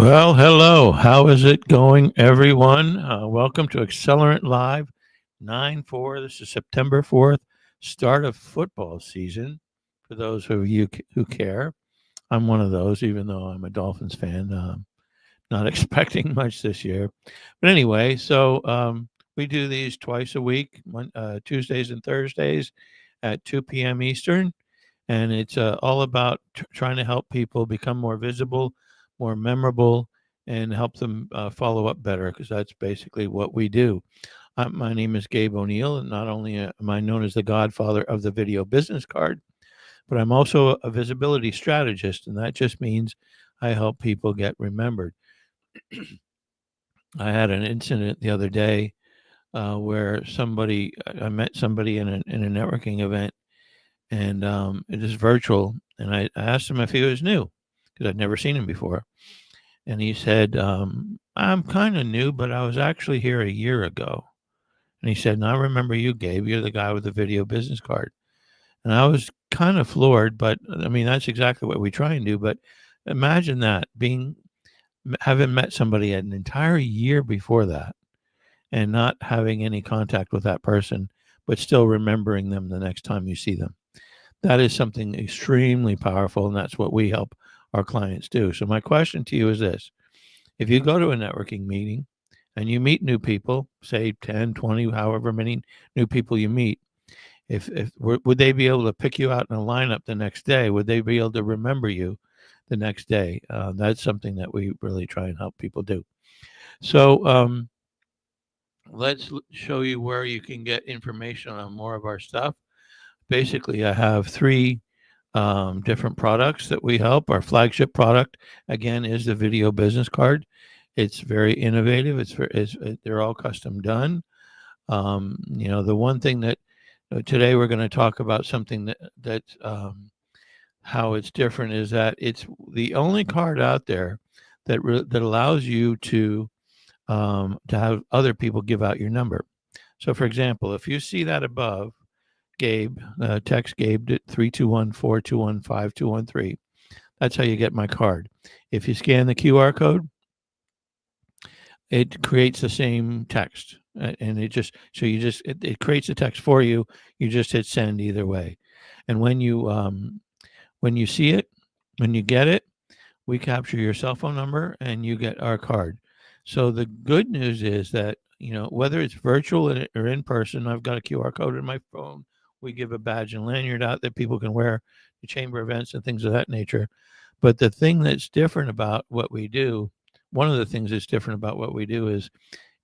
Well, hello. How is it going, everyone? Welcome to Accelerant Live 9/4. This is September 4th, start of football season for those of you who care. I'm one of those, even though I'm a Dolphins fan. Not expecting much this year. But anyway, we do these twice a week, Tuesdays and Thursdays at 2 p.m. Eastern. And it's all about trying to help people become more visible, more memorable, and help them follow up better, because that's basically what we do. My name is Gabe O'Neill, and not only am I known as the godfather of the video business card, but I'm also a visibility strategist, and that just means I help people get remembered. I had an incident the other day where I met somebody in a networking event, and it is virtual. And I asked him if he was new, because I'd never seen him before. And he said, I'm kind of new, but I was actually here a year ago. And he said, and I remember you, Gabe. You're the guy with the video business card. And I was kind of floored, but I mean, that's exactly what we try and do. But imagine that, having met somebody an entire year before that and not having any contact with that person, but still remembering them the next time you see them. That is something extremely powerful, and that's what we help our clients do. So my question to you is this: if you go to a networking meeting and you meet new people, say 10, 20, however many new people you meet, if would they be able to pick you out in a lineup the next day? Would they be able to remember you the next day? That's something that we really try and help people do. So let's show you where you can get information on more of our stuff. Basically, I have three different products that we help. Our flagship product, again, is the video business card. It's very innovative. They're all custom done. The one thing that today we're going to talk about something that how it's different is that it's the only card out there that allows you to have other people give out your number. So, for example, if you see that above, Gabe, text Gabe at 321-421-5213. That's how you get my card. If you scan the QR code, it creates the same text, and it creates the text for you. You just hit send either way, and when you see it, when you get it, we capture your cell phone number and you get our card. So the good news is that whether it's virtual or in person, I've got a QR code in my phone. We give a badge and lanyard out that people can wear to chamber events and things of that nature. But the thing that's different about what we do, one of the things that's different about what we do is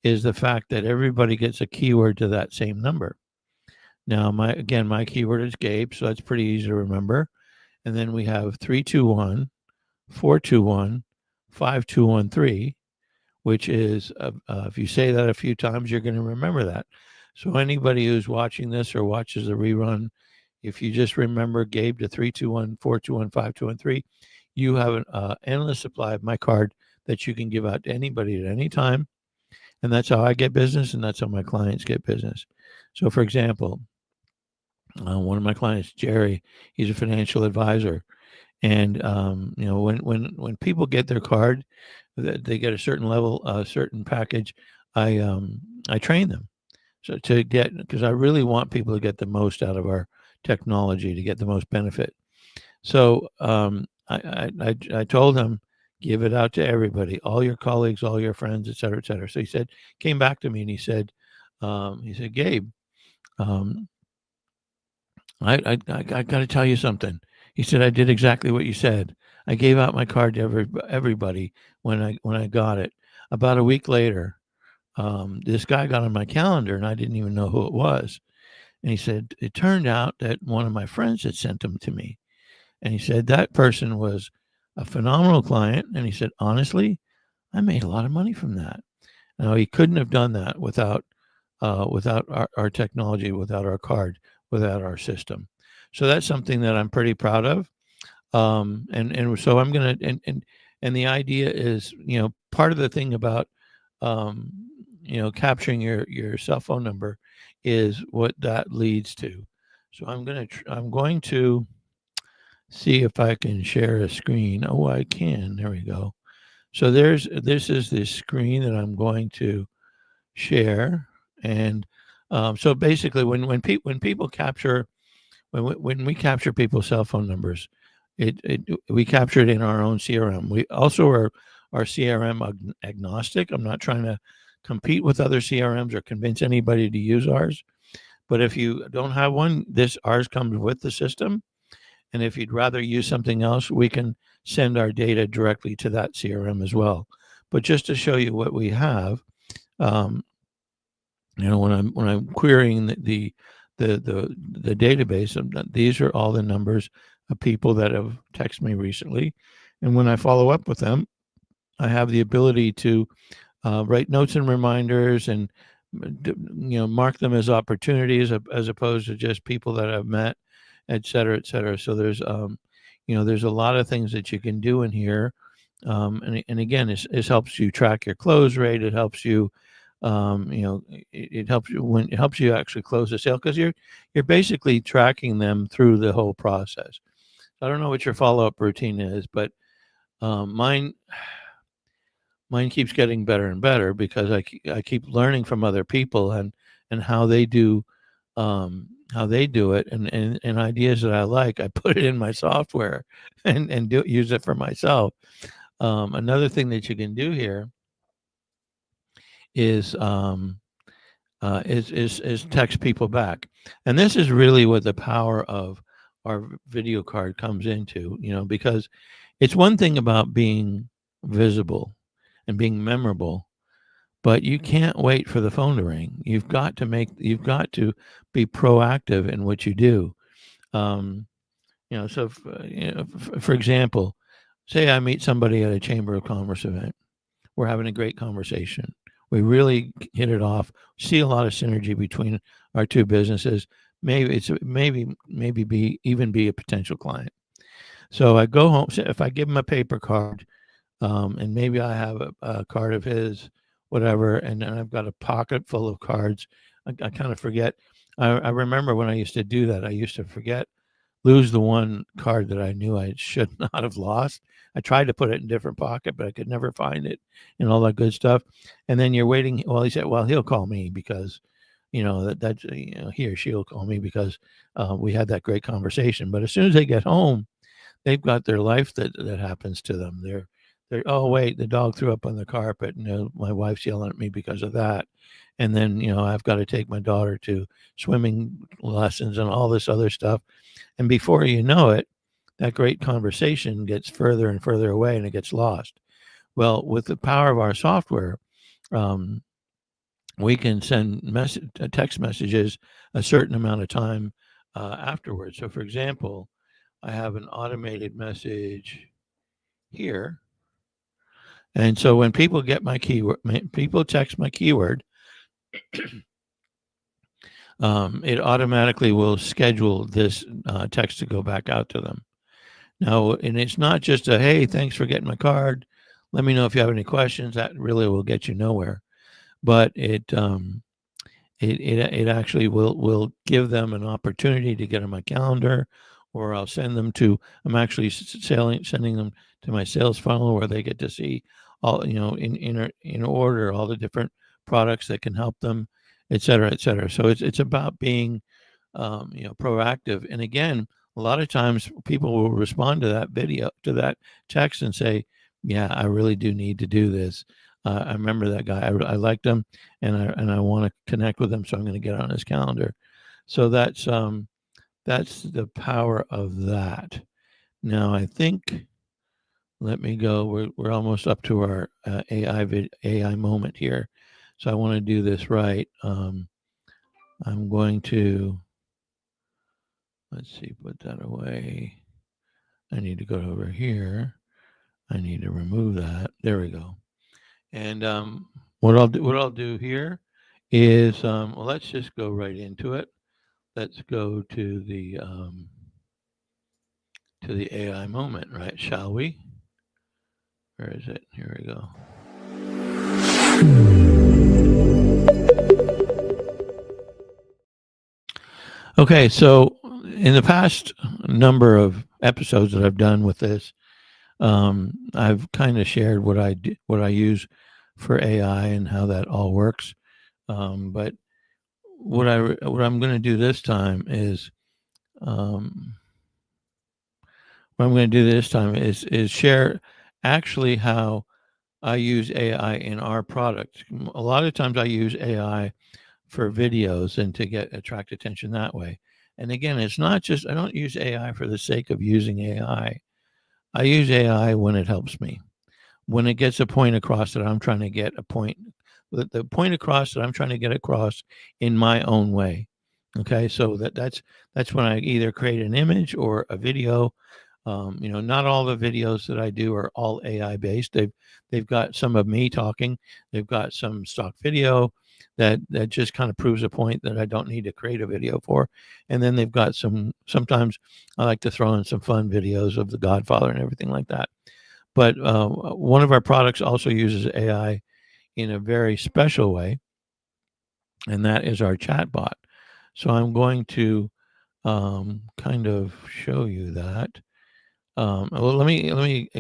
the fact that everybody gets a keyword to that same number. Now, my keyword is Gabe, so that's pretty easy to remember. And then we have 321-421-5213, which is, if you say that a few times, you're going to remember that. So anybody who's watching this or watches the rerun, if you just remember Gabe to 321-421-5213, you have an endless supply of my card that you can give out to anybody at any time. And that's how I get business, and that's how my clients get business. So, for example, one of my clients, Jerry, he's a financial advisor. And when people get their card, they get a certain level, a certain package. I train them because I really want people to get the most out of our technology, to get the most benefit. So I told him, give it out to everybody, all your colleagues, all your friends, et cetera, et cetera. So he came back to me and he said, Gabe, I got to tell you something. He said, I did exactly what you said. I gave out my card to everybody when I got it. About a week later, this guy got on my calendar, and I didn't even know who it was. And he said, it turned out that one of my friends had sent them to me. And he said, that person was a phenomenal client. And he said, honestly, I made a lot of money from that. Now, he couldn't have done that without our technology, without our card, without our system. So that's something that I'm pretty proud of. And so I'm going to, and the idea is, part of the thing about, capturing your cell phone number is what that leads to. So I'm going to see if I can share a screen. Oh, I can. There we go. So this is the screen that I'm going to share, and so basically, when people capture when we capture people's cell phone numbers, we capture it in our own CRM. We also are CRM agnostic. I'm not trying to compete with other CRMs or convince anybody to use ours. But if you don't have one, this ours comes with the system. And if you'd rather use something else, we can send our data directly to that CRM as well. But just to show you what we have, um, when I'm querying the database, these are all the numbers of people that have texted me recently, and when I follow up with them, I have the ability to write notes and reminders and mark them as opportunities as opposed to just people that I've met, et cetera, et cetera. So there's a lot of things that you can do in here, and again, it helps you track your close rate. It helps you, it helps you when it helps you actually close the sale because you're basically tracking them through the whole process. I don't know what your follow up routine is, but mine keeps getting better and better because I keep learning from other people and how they do it and ideas that I like. I put it in my software and use it for myself. Another thing that you can do here is is text people back, and this is really what the power of our video card comes into. Because it's one thing about being visible and being memorable, but you can't wait for the phone to ring. You've got to be proactive in what you do. Um, so for example, say I meet somebody at a Chamber of Commerce event. We're having a great conversation. We really hit it off. See a lot of synergy between our two businesses. Maybe be a potential client. So I go home. If I give him a paper card, and maybe I have a card of his, whatever, and then I've got a pocket full of cards. I kind of forget. I remember when I used to do that. I used to lose the one card that I knew I should not have lost. I tried to put it in a different pocket, but I could never find it and all that good stuff. And then you're waiting. Well, he said, well, he'll call me because, he or she'll call me because we had that great conversation. But as soon as they get home, they've got their life that happens to them. Oh wait, the dog threw up on the carpet. My wife's yelling at me because of that. And then I've got to take my daughter to swimming lessons and all this other stuff. And before you know it, that great conversation gets further and further away and it gets lost. Well, with the power of our software, um, we can send text messages a certain amount of time afterwards. So, for example, I have an automated message here. And so when people get my keyword, people text my keyword, it automatically will schedule this text to go back out to them. Now, and it's not just a, hey, thanks for getting my card. Let me know if you have any questions. That really will get you nowhere. But it actually will give them an opportunity to get on my calendar, or I'll send them to. I'm actually sending them to my sales funnel where they get to see all in order all the different products that can help them, et cetera, et cetera. So it's about being proactive. And again, a lot of times people will respond to to that text and say, yeah, I really do need to do this. I remember that guy. I liked him, and I want to connect with him, so I'm going to get on his calendar. So that's the power of that. Now I think, let me go. We're almost up to our AI moment here, so I want to do this right. I'm going to, let's see, put that away. I need to go over here. I need to remove that. There we go. And what I'll do here is, well, let's just go right into it. Let's go to the AI moment, right? Shall we? Where is it? Here we go. Okay, so in the past number of episodes that I've done with this, I've kind of shared what I use for AI and how that all works. But what I'm going to do this time is um, what I'm going to do this time is share actually how I use AI in our product. A lot of times I use AI for videos and to attract attention that way. And again, it's not just I don't use AI for the sake of using AI. I use AI when it helps me. When it gets a point across that I'm trying to get a point, the point across that I'm trying to get across in my own way. Okay, so that's when I either create an image or a video. Not all the videos that I do are all AI based. They've got some of me talking. They've got some stock video that just kind of proves a point that I don't need to create a video for. And then they've got sometimes I like to throw in some fun videos of The Godfather and everything like that. But one of our products also uses AI in a very special way, and that is our chatbot. So I'm going to kind of show you that. Well, let me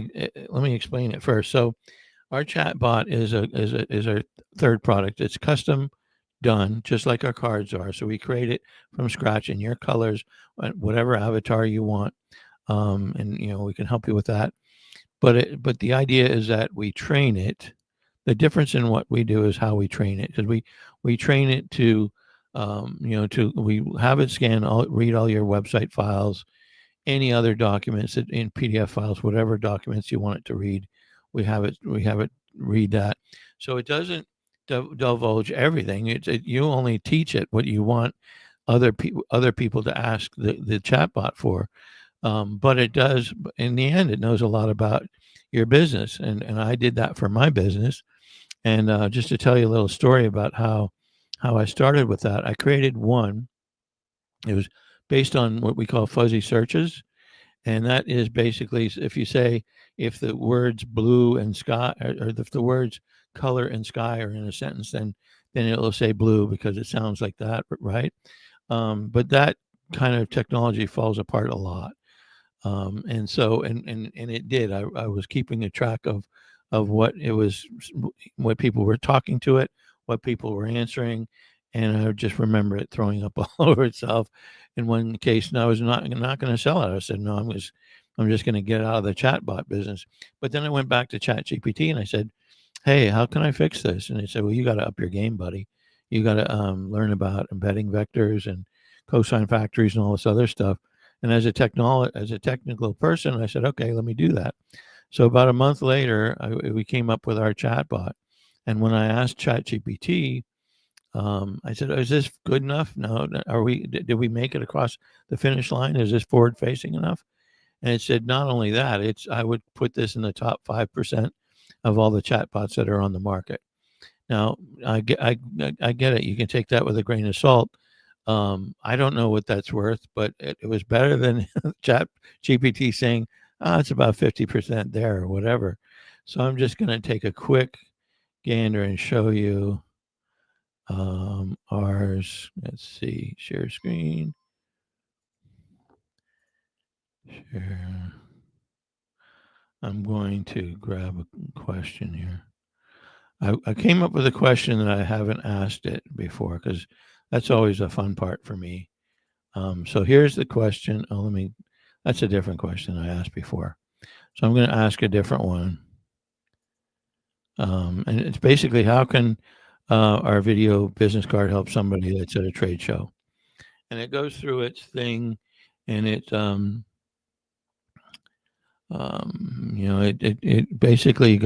explain it first. So our chatbot is our third product. It's custom done, just like our cards are. So we create it from scratch in your colors, whatever avatar you want, and we can help you with that. But the idea is that we train it. The difference in what we do is how we train it, because we train it to we have it read all your website files, any other documents in PDF files, whatever documents you want it to read. We have it read that, so it doesn't divulge everything. You only teach it what you want other people to ask the chatbot for. But it does, in the end, it knows a lot about your business. And I did that for my business. And just to tell you a little story about how I started with that, I created one. It was based on what we call fuzzy searches. And that is basically if you say, if the words blue and sky, or if the words color and sky are in a sentence, then it'll say blue because it sounds like that, right? But that kind of technology falls apart a lot. And so and it did. I was keeping a track of what people were talking to it, what people were answering, and I just remember it throwing up all over itself. In one case, and I was not going to sell it. I said, no, I'm just going to get out of the chatbot business. But then I went back to ChatGPT and I said, hey, how can I fix this? And they said, well, you got to up your game, buddy. You got to learn about embedding vectors and cosine factories and all this other stuff. And as a technical person, I said, okay, let me do that. So about a month later, we came up with our chatbot. And when I asked ChatGPT, I said, "Is this good enough? No, did we make it across the finish line? Is this forward facing enough?" And it said, not only that, I would put this in the top 5% of all the chatbots that are on the market. Now, I get it. You can take that with a grain of salt. I don't know what that's worth, but it was better than Chat GPT saying, it's about 50% there or whatever. So I'm just going to take a quick gander and show you ours. Let's see, share screen. Share. I'm going to grab a question here. I came up with a question that I haven't asked it before because that's always a fun part for me. So here's the question. That's a different question I asked before. So I'm going to ask a different one. And it's basically, how can our video business card help somebody that's at a trade show? And it goes through its thing, and it basically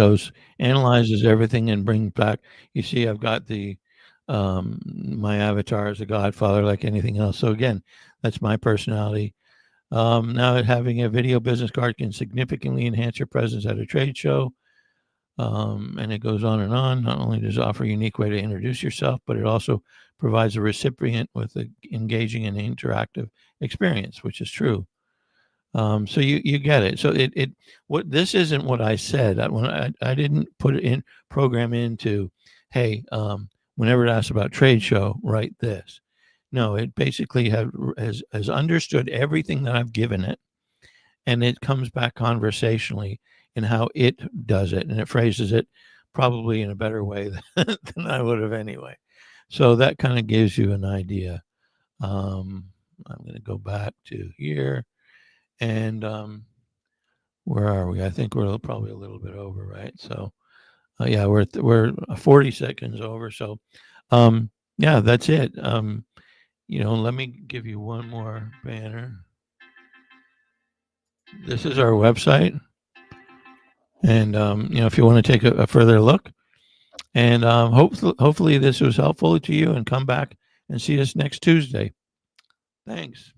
analyzes everything and brings back. You see, I've got my avatar as a Godfather, like anything else. So again, that's my personality. Now, having a video business card can significantly enhance your presence at a trade show. And it goes on and on. Not only does it offer a unique way to introduce yourself, but it also provides a recipient with an engaging and interactive experience, which is true. So you get it. So what this isn't what I said. I didn't put it in program into, hey, whenever it asks about trade show, write this. No, it basically has understood everything that I've given it, and it comes back conversationally and how it does it, and it phrases it probably in a better way than I would have anyway. So that kind of gives you an idea. Um, I'm going to go back to here, and where are we? I think we're probably a little bit over, right? So yeah, we're 40 seconds over. So yeah, that's it. Let me give you one more banner. This is our website, and if you want to take a further look, and hopefully this was helpful to you, and come back and see us next Tuesday. Thanks.